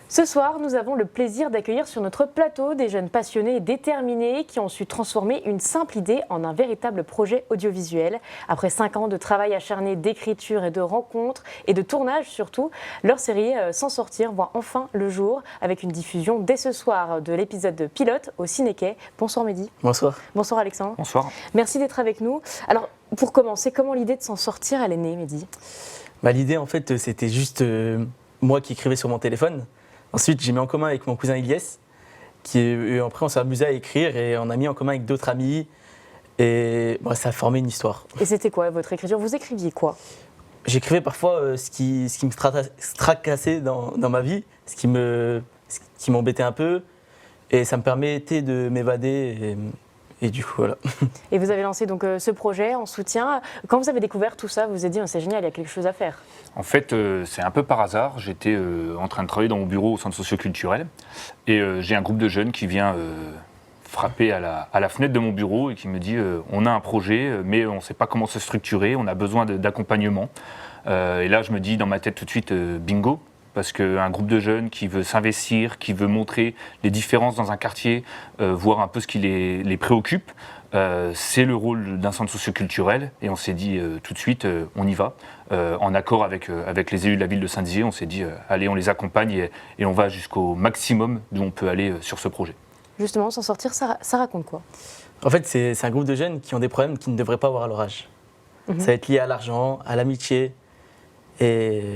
Ce soir, nous avons le plaisir d'accueillir sur notre plateau des jeunes passionnés et déterminés qui ont su transformer une simple idée en un véritable projet audiovisuel. Après 5 ans de travail acharné d'écriture et de rencontres et de tournage surtout, leur série S'en sortir voit enfin le jour avec une diffusion dès ce soir de l'épisode pilote au Ciné-Quai. Bonsoir Mehdi. Bonsoir. Bonsoir Alexandre. Bonsoir. Merci d'être avec nous. Alors, pour commencer, comment l'idée de S'en sortir, elle est née, Mehdi ? L'idée, en fait, c'était juste moi qui écrivais sur mon téléphone. Ensuite, j'ai mis en commun avec mon cousin Ilyes, après on s'est amusé à écrire et on a mis en commun avec d'autres amis et ça a formé une histoire. Et c'était quoi votre écriture ? Vous écriviez quoi ? J'écrivais parfois ce qui me tracassait dans ma vie, ce qui m'embêtait un peu et ça me permettait de m'évader et du coup voilà. Et vous avez lancé donc ce projet en soutien. Quand vous avez découvert tout ça, vous vous êtes dit c'est génial, il y a quelque chose à faire. En fait, c'est un peu par hasard. J'étais en train de travailler dans mon bureau au centre socioculturel et j'ai un groupe de jeunes qui vient frapper à la fenêtre de mon bureau et qui me dit on a un projet, mais on ne sait pas comment se structurer, on a besoin d'accompagnement. Et là, je me dis dans ma tête tout de suite bingo. Parce qu'un groupe de jeunes qui veut s'investir, qui veut montrer les différences dans un quartier, voir un peu ce qui les préoccupe, c'est le rôle d'un centre socioculturel. Et on s'est dit tout de suite, on y va. En accord avec les élus de la ville de Saint-Dizier, on s'est dit, allez, on les accompagne et on va jusqu'au maximum d'où on peut aller sur ce projet. Justement, S'en sortir, ça raconte quoi ? En fait, c'est un groupe de jeunes qui ont des problèmes qu'ils ne devraient pas avoir à leur âge. Ça va être lié à l'argent, à l'amitié et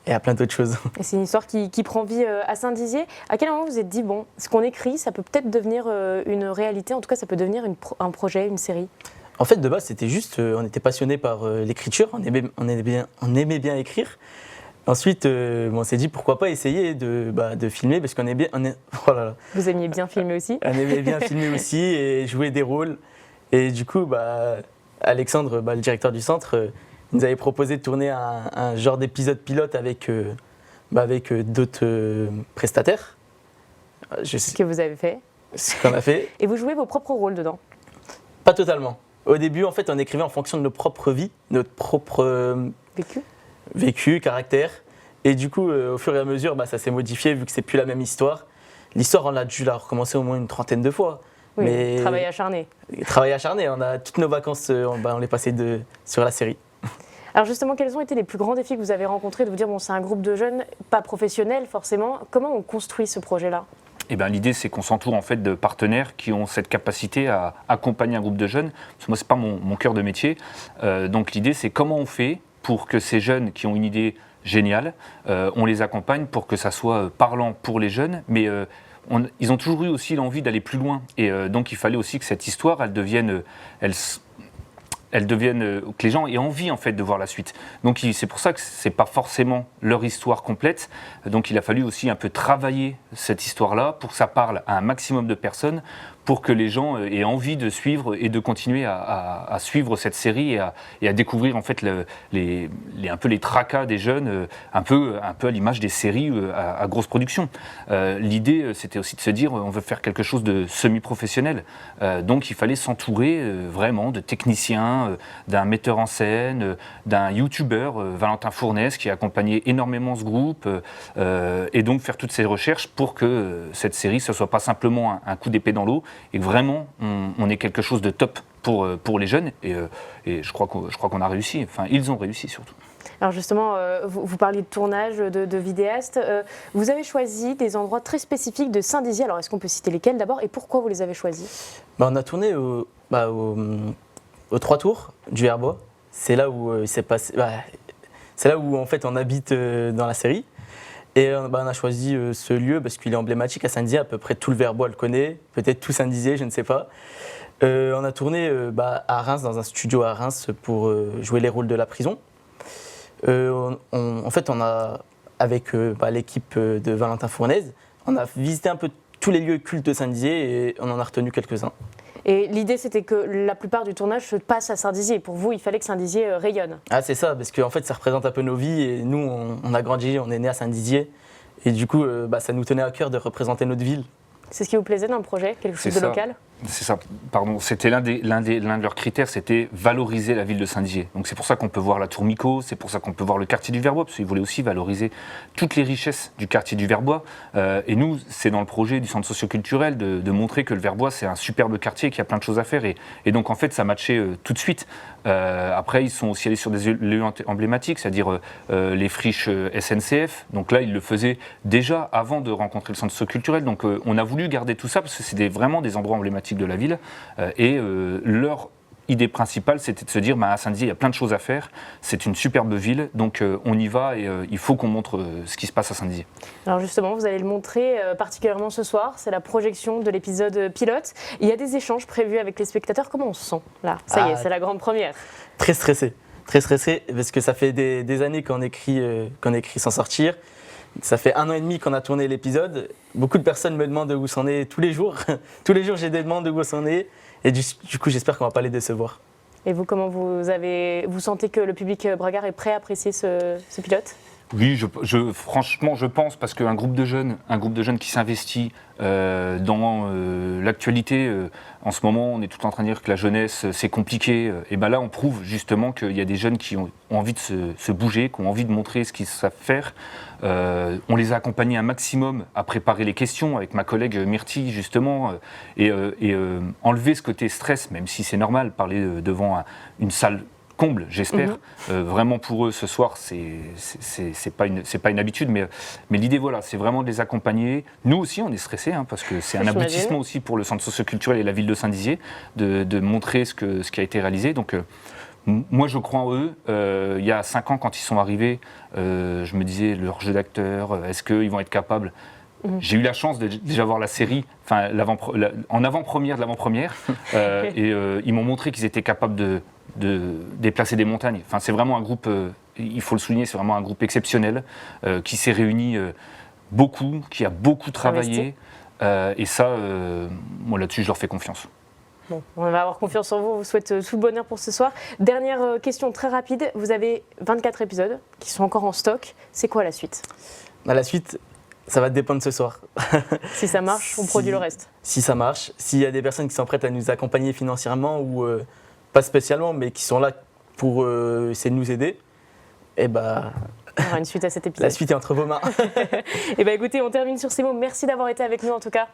à plein d'autres choses. Et c'est une histoire qui prend vie à Saint-Dizier. À quel moment vous vous êtes dit, bon, ce qu'on écrit, ça peut peut-être devenir une réalité, en tout cas ça peut devenir un projet, une série ? En fait, de base, c'était juste, on était passionnés par l'écriture, on aimait bien écrire. Ensuite, on s'est dit, pourquoi pas essayer de filmer, parce qu'on est bien... Oh là là. Vous aimiez bien filmer aussi ? On aimait bien filmer aussi et jouer des rôles. Et du coup, Alexandre, le directeur du centre, nous avait proposé de tourner un genre d'épisode pilote avec d'autres prestataires. Ce que vous avez fait. Ce qu'on a fait. Et vous jouez vos propres rôles dedans ? Pas totalement. Au début, en fait, on écrivait en fonction de nos propres vies, notre propre vécu, caractère. Et du coup, au fur et à mesure, ça s'est modifié vu que c'est plus la même histoire. L'histoire, on a dû la recommencer au moins une 30aine de fois. Oui, mais travail acharné. Travail acharné. On a toutes nos vacances, on les passait sur la série. Alors justement, quels ont été les plus grands défis que vous avez rencontrés de vous dire, bon, c'est un groupe de jeunes, pas professionnels forcément. Comment on construit ce projet-là ? L'idée, c'est qu'on s'entoure en fait de partenaires qui ont cette capacité à accompagner un groupe de jeunes. Parce que moi, c'est pas mon cœur de métier. Donc l'idée, c'est comment on fait pour que ces jeunes qui ont une idée géniale, on les accompagne pour que ça soit parlant pour les jeunes, mais ils ont toujours eu aussi l'envie d'aller plus loin. Et donc il fallait aussi que cette histoire, elle devienne, que les gens aient envie en fait de voir la suite. Donc c'est pour ça que c'est pas forcément leur histoire complète. Donc il a fallu aussi un peu travailler cette histoire-là pour que ça parle à un maximum de personnes, pour que les gens aient envie de suivre et de continuer à suivre cette série et à découvrir en fait un peu les tracas des jeunes, un peu à l'image des séries à grosse production. L'idée, c'était aussi de se dire, on veut faire quelque chose de semi-professionnel. Donc il fallait s'entourer vraiment de techniciens, d'un metteur en scène, d'un youtubeur, Valentin Fournaise, qui a accompagné énormément ce groupe, et donc faire toutes ces recherches pour que cette série, ce ne soit pas simplement un coup d'épée dans l'eau, et que vraiment on ait quelque chose de top pour les jeunes, et je crois qu'on a réussi, enfin ils ont réussi surtout. Alors justement, vous parliez de tournage, de vidéastes. Vous avez choisi des endroits très spécifiques de Saint-Dizier. Alors est-ce qu'on peut citer lesquels d'abord et pourquoi vous les avez choisis ? On a tourné aux 3 tours du Verbois. C'est là où il s'est passé. C'est là où en fait on habite dans la série. Et on a choisi ce lieu parce qu'il est emblématique à Saint-Dizier. À peu près tout le Verbois le connaît, peut-être tout Saint-Dizier, je ne sais pas. On a tourné à Reims, dans un studio à Reims, pour jouer les rôles de la prison. En fait, on a, avec l'équipe de Valentin Fournaise, on a visité un peu tous les lieux cultes de Saint-Dizier et on en a retenu quelques-uns. Et l'idée, c'était que la plupart du tournage se passe à Saint-Dizier. Pour vous, il fallait que Saint-Dizier rayonne. Ah, c'est ça, parce qu'en fait, ça représente un peu nos vies. Et nous, on a grandi, on est né à Saint-Dizier. Et du coup, ça nous tenait à cœur de représenter notre ville. C'est ce qui vous plaisait dans le projet ? Quelque chose de local ? C'est ça, pardon. C'était l'un de leurs critères, c'était valoriser la ville de Saint-Dié. Donc c'est pour ça qu'on peut voir la Tour Micot, c'est pour ça qu'on peut voir le quartier du Verbois, parce qu'ils voulaient aussi valoriser toutes les richesses du quartier du Verbois. Et nous, c'est dans le projet du centre socioculturel de montrer que le Verbois, c'est un superbe quartier, qu'il y a plein de choses à faire. Et donc en fait, ça matchait tout de suite. Après, ils sont aussi allés sur des lieux emblématiques, c'est-à-dire les friches SNCF. Donc là, ils le faisaient déjà avant de rencontrer le centre socioculturel. Donc on a voulu garder tout ça, parce que c'est vraiment des endroits emblématiques de la ville, et leur idée principale, c'était de se dire à Saint-Dié, il y a plein de choses à faire, c'est une superbe ville, donc on y va et il faut qu'on montre ce qui se passe à Saint-Dié. Alors justement, vous allez le montrer particulièrement ce soir, c'est la projection de l'épisode pilote. Il y a des échanges prévus avec les spectateurs, comment on se sent là? Ça y est, c'est la grande première. Très stressé, parce que ça fait des années qu'on écrit sans sortir. Ça fait 1 an et demi qu'on a tourné l'épisode. Beaucoup de personnes me demandent où c'en est tous les jours. Tous les jours, j'ai des demandes de où c'en est. Et du coup, j'espère qu'on ne va pas les décevoir. Et vous, comment vous sentez que le public Bragard est prêt à apprécier ce pilote? Oui, franchement, je pense, parce qu'un groupe de jeunes qui s'investit dans l'actualité, en ce moment, on est tout en train de dire que la jeunesse, c'est compliqué. Et bien là, on prouve justement qu'il y a des jeunes qui ont envie de se bouger, qui ont envie de montrer ce qu'ils savent faire. On les a accompagnés un maximum à préparer les questions avec ma collègue Myrtille, justement, et enlever ce côté stress, même si c'est normal, parler devant une salle comble, j'espère. Vraiment pour eux, ce soir, c'est pas une habitude, mais l'idée, voilà, c'est vraiment de les accompagner. Nous aussi, on est stressés, parce que c'est un aboutissement aussi pour le centre socioculturel et la ville de Saint-Dizier, de montrer ce qui a été réalisé. Donc, moi, je crois en eux. Il y a 5 ans, quand ils sont arrivés, je me disais, leur jeu d'acteur, est-ce qu'ils vont être capables? J'ai eu la chance de déjà voir la série, en avant-première de l'avant-première, et ils m'ont montré qu'ils étaient capables de déplacer des montagnes. Enfin, c'est vraiment un groupe, il faut le souligner, c'est vraiment un groupe exceptionnel qui s'est réuni beaucoup, qui a beaucoup travaillé, et ça, moi là-dessus, je leur fais confiance. Bon, on va avoir confiance en vous, on vous souhaite tout le bonheur pour ce soir. Dernière question très rapide, vous avez 24 épisodes qui sont encore en stock, c'est quoi la suite? La suite, ça va dépendre ce soir. Si ça marche, on produit le reste. Si ça marche, s'il y a des personnes qui sont prêtes à nous accompagner financièrement ou pas spécialement, mais qui sont là pour essayer de nous aider, et bah, il y aura une suite à cet épisode. La suite est entre vos mains. Et bah écoutez, on termine sur ces mots. Merci d'avoir été avec nous en tout cas.